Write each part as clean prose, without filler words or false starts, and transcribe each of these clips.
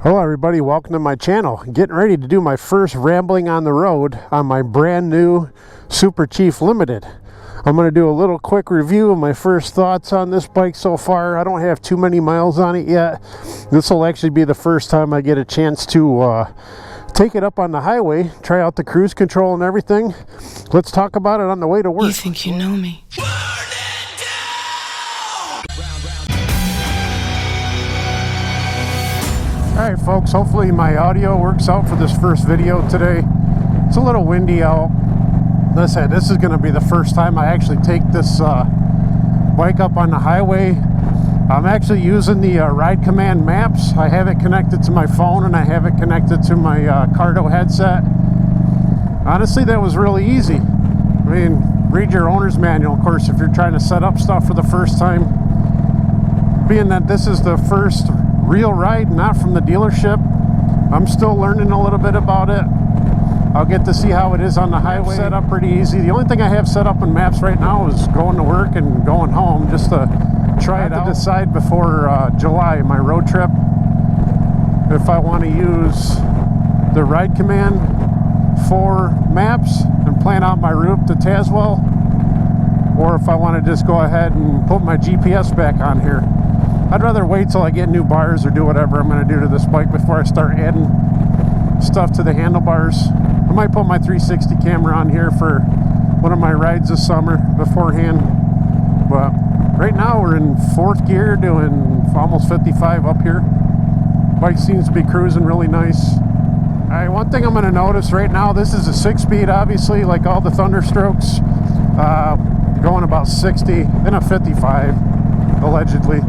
Hello everybody, welcome to my channel. Getting ready to do my first rambling on the road on my brand new Super Chief Limited. I'm going to do a little quick review of my first thoughts on this bike so far. I don't have too many miles on it yet. This will actually be the first time I get a chance to take it up on the highway, try out the cruise control and everything. Let's talk about it on the way to work. You think you know me? Alright folks, hopefully my audio works out for this first video today. It's a little windy out. Like I said, this is going to be the first time I actually take this bike up on the highway. I'm actually using the Ride Command maps. I have it connected to my phone and I have it connected to my Cardo headset. Honestly, that was really easy. I mean, read your owner's manual, of course, if you're trying to set up stuff for the first time. Being that this is the first real ride, not from the dealership, I'm still learning a little bit about it. I'll get to see how it is on the highway. Set up pretty easy. The only thing I have set up in maps right now is going to work and going home, just to try it out. To decide before July, my road trip, if I want to use the Ride Command for maps and plan out my route to Tazewell, or if I want to just go ahead and put my GPS back on here. I'd rather wait till I get new bars or do whatever I'm going to do to this bike before I start adding stuff to the handlebars. I might put my 360 camera on here for one of my rides this summer beforehand. But right now we're in fourth gear doing almost 55 up here. Bike seems to be cruising really nice. Alright, one thing I'm going to notice right now, this is a 6-speed obviously, like all the Thunderstrokes. Going about 60 in a 55 allegedly.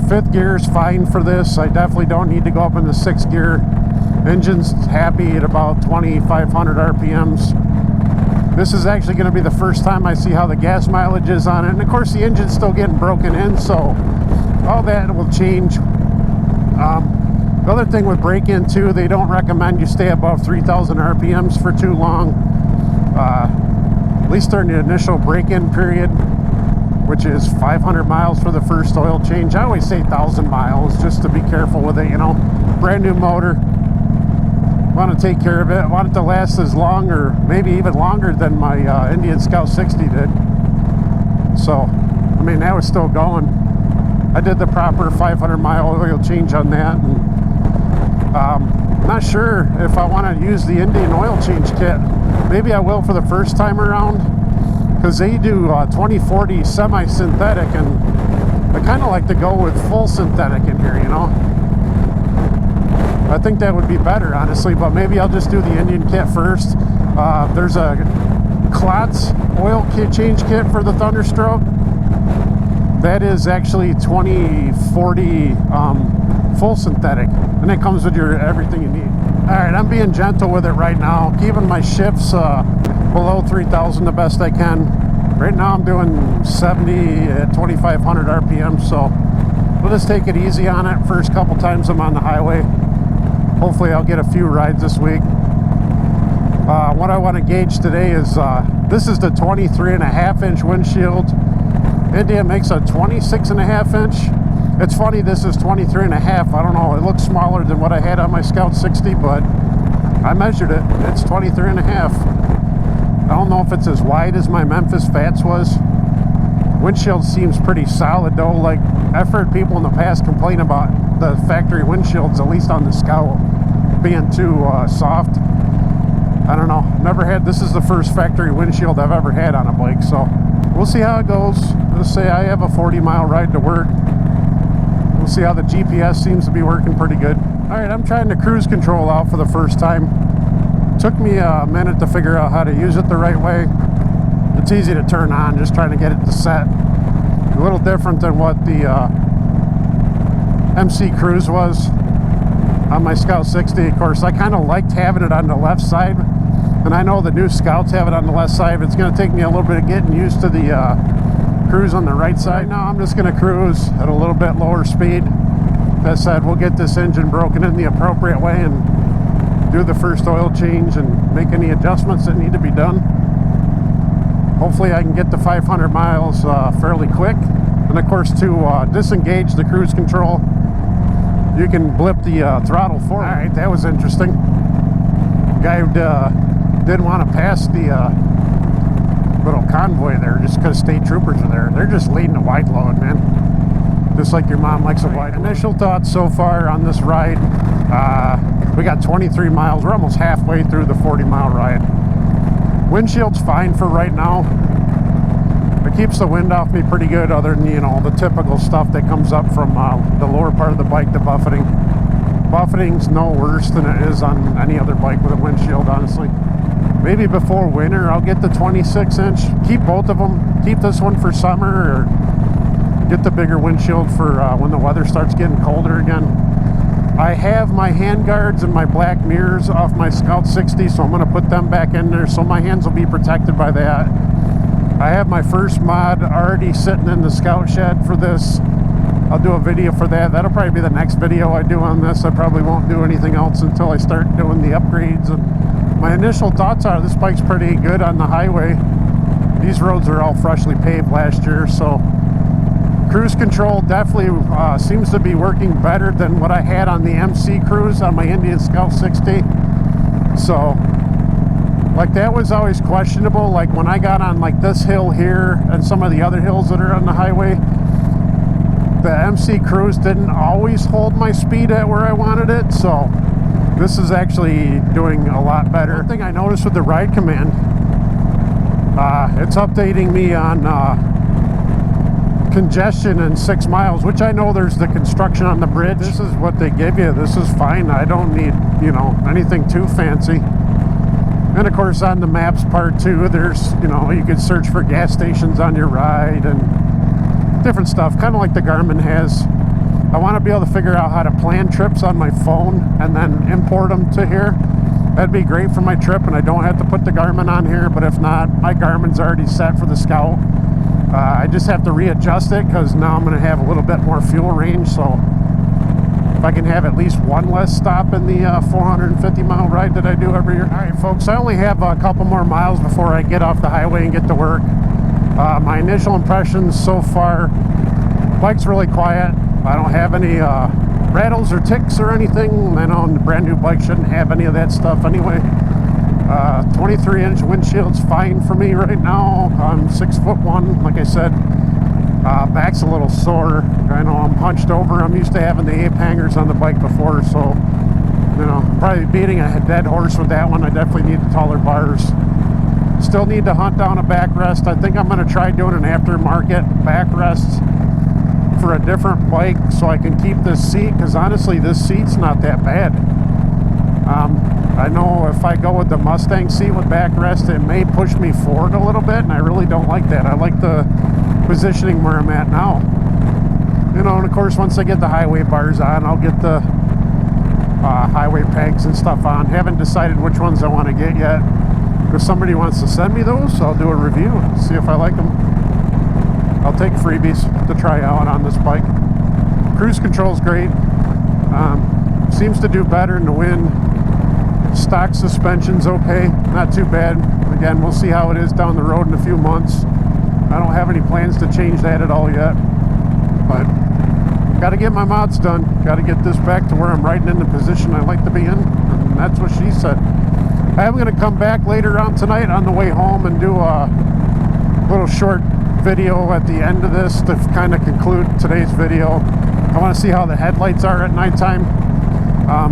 Fifth gear is fine for this. I definitely don't need to go up in the 6th gear. Engine's happy at about 2,500 RPMs. This is actually going to be the first time I see how the gas mileage is on it. And of course the engine's still getting broken in, so all that will change. The other thing with break-in too, they don't recommend you stay above 3,000 RPMs for too long. At least during the initial break-in period, which is 500 miles for the first oil change. I always say 1,000 miles just to be careful with it, you know. Brand new motor. Want to take care of it. Want it to last as long or maybe even longer than my Indian Scout 60 did. So, I mean, that was still going. I did the proper 500 mile oil change on that. And not sure if I want to use the Indian oil change kit. Maybe I will for the first time around, because they do 2040 semi-synthetic, and I kind of like to go with full synthetic in here, you know. I think that would be better, honestly, but maybe I'll just do the Indian kit first. There's a Klotz oil kit change kit for the Thunderstroke. That is actually 2040 full synthetic, and it comes with your everything you need. Alright, I'm being gentle with it right now, keeping my shifts below 3,000 the best I can. Right now I'm doing 70 at 2,500 RPM, so we'll just take it easy on it first couple times I'm on the highway. Hopefully I'll get a few rides this week. What I want to gauge today is this is the 23.5 inch windshield. India makes a 26.5 inch. It's funny, this is 23.5. I don't know, it looks smaller than what I had on my Scout 60, but I measured it. It's 23.5. I don't know if it's as wide as my Memphis Fats was. Windshield seems pretty solid though. Like, I've heard people in the past complain about the factory windshields, at least on the Scout, being too soft. I don't know. Never had, this is the first factory windshield I've ever had on a bike, so we'll see how it goes. Let's say I have a 40-mile ride to work. We'll see how the GPS seems to be working pretty good. Alright, I'm trying the cruise control out for the first time. Took me a minute to figure out how to use it the right way. It's easy to turn on, just trying to get it to set. A little different than what the MC Cruise was on my Scout 60. Of course, I kind of liked having it on the left side, and I know the new Scouts have it on the left side. It's going to take me a little bit of getting used to the cruise on the right side. Now I'm just going to cruise at a little bit lower speed. That said, we'll get this engine broken in the appropriate way and do the first oil change and make any adjustments that need to be done. Hopefully I can get to 500 miles fairly quick. And of course, to disengage the cruise control, you can blip the throttle forward. All right, that was interesting. Guy didn't want to pass the little convoy there just because state troopers are there. They're just leading a wide load, man. Just like your mom likes a wide load. Initial thoughts so far on this ride. We got 23 miles. We're almost halfway through the 40-mile ride. Windshield's fine for right now. It keeps the wind off me pretty good, other than, you know, the typical stuff that comes up from the lower part of the bike, the buffeting. Buffeting's no worse than it is on any other bike with a windshield, honestly. Maybe before winter I'll get the 26-inch. Keep both of them. Keep this one for summer, or get the bigger windshield for when the weather starts getting colder again. I have my hand guards and my black mirrors off my Scout 60, so I'm going to put them back in there so my hands will be protected by that. I have my first mod already sitting in the Scout shed for this. I'll do a video for that. That'll probably be the next video I do on this. I probably won't do anything else until I start doing the upgrades. And my initial thoughts are this bike's pretty good on the highway. These roads are all freshly paved last year, so cruise control definitely seems to be working better than what I had on the MC Cruise on my Indian Scout 60. So, like, that was always questionable. Like, when I got on, like, this hill here and some of the other hills that are on the highway, the MC Cruise didn't always hold my speed at where I wanted it. So, this is actually doing a lot better. One thing I noticed with the ride command, it's updating me on congestion in 6 miles, which I know there's the construction on the bridge. This is what they give you. This is fine. I don't need, you know, anything too fancy. And of course on the maps part too, there's, you know, you could search for gas stations on your ride and different stuff, kind of like the Garmin has. I want to be able to figure out how to plan trips on my phone and then import them to here. That'd be great for my trip, and I don't have to put the Garmin on here. But if not, my Garmin's already set for the Scout. I just have to readjust it because now I'm going to have a little bit more fuel range. So if I can have at least one less stop in the 450-mile ride that I do every year. All right, folks, I only have a couple more miles before I get off the highway and get to work. My initial impressions so far, bike's really quiet. I don't have any rattles or ticks or anything. I know the brand new bike shouldn't have any of that stuff anyway. 23-inch windshield's fine for me right now. I'm 6'1", like I said. Back's a little sore. I know I'm hunched over. I'm used to having the ape hangers on the bike before, so, you know, probably beating a dead horse with that one. I definitely need the taller bars. Still need to hunt down a backrest. I think I'm going to try doing an aftermarket backrest for a different bike so I can keep this seat, because honestly this seat's not that bad. I know if I go with the Mustang seat with backrest, it may push me forward a little bit, and I really don't like that. I like the positioning where I'm at now. You know, and of course once I get the highway bars on, I'll get the highway pegs and stuff on. Haven't decided which ones I want to get yet. If somebody wants to send me those, I'll do a review and see if I like them. I'll take freebies to try out on this bike. Cruise control's great. Seems to do better in the wind. Stock suspension's okay, not too bad. Again, we'll see how it is down the road in a few months. I don't have any plans to change that at all yet, but got to get my mods done. Got to get this back to where I'm riding in the position I like to be in, and that's what she said. I'm going to come back later on tonight on the way home and do a little short video at the end of this to kind of conclude today's video. I want to see how the headlights are at nighttime.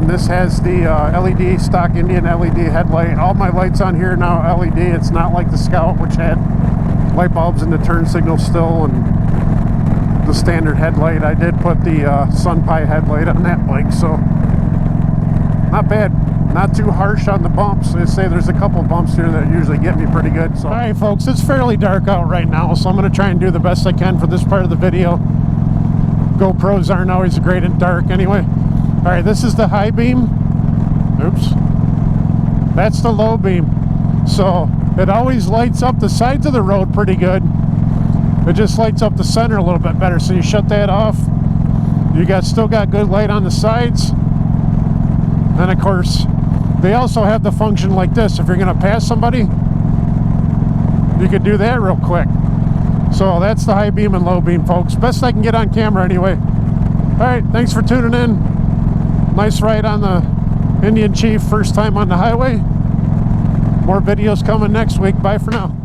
This has the LED, stock Indian LED headlight. All my lights on here now LED. It's not like the Scout, which had light bulbs in the turn signal still and the standard headlight. I did put the Sun Pi headlight on that bike, so not bad. Not too harsh on the bumps. They say there's a couple bumps here that usually get me pretty good. So. All right, folks, it's fairly dark out right now, so I'm going to try and do the best I can for this part of the video. GoPros aren't always great in dark anyway. All right, this is the high beam. Oops. That's the low beam. So it always lights up the sides of the road pretty good. It just lights up the center a little bit better. So you shut that off. You still got good light on the sides. And of course, they also have the function like this. If you're going to pass somebody, you could do that real quick. So that's the high beam and low beam, folks. Best I can get on camera anyway. All right, thanks for tuning in. Nice ride on the Indian Chief, first time on the highway. More videos coming next week. Bye for now.